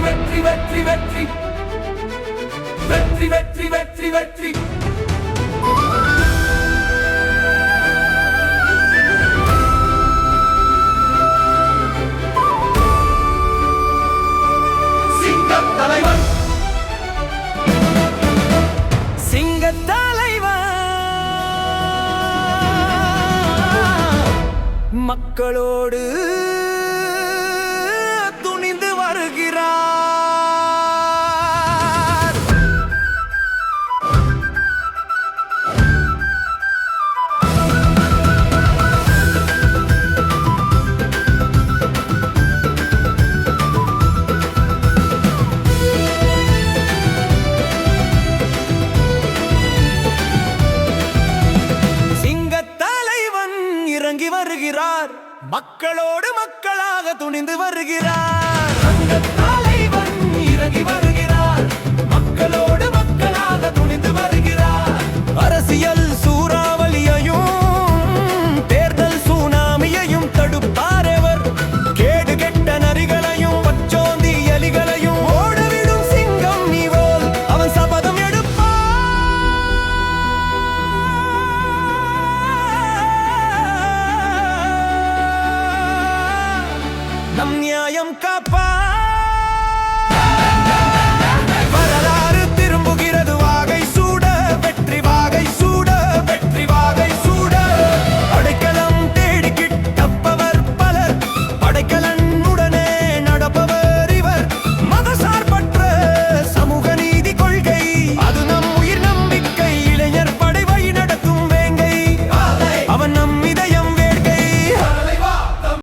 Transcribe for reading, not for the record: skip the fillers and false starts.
வெற்றி வெற்றி வெற்றி வெற்றி வெற்றி வெற்றி வெற்றி சிங்கம் தலைவன் மக்களோடு துணிந்து வருகிறார். இறங்கி வருகிறார், மக்களோடு மக்களாக துணிந்து வருகிறார். தலைவன் இறங்கி வருகிறார், மக்களோடு மக்களாக துணிந்து வருகிறார். அரசியல் சூறாவளியையும் தேர்தல் சுனாமியையும் தடுப்பாரவர். கேடு கெட்ட நரிகளையும் பச்சோந்தி எலிகளையும் ஓடவிடும் சிங்கம் நீவோல் அவன் சபதம் எடுப்பார். நம் நியாயம் காப்பா. வரலாறு திரும்புகிறது வாகை சூட, வெற்றி வாகை சூட, வெற்றி வாகை சூட.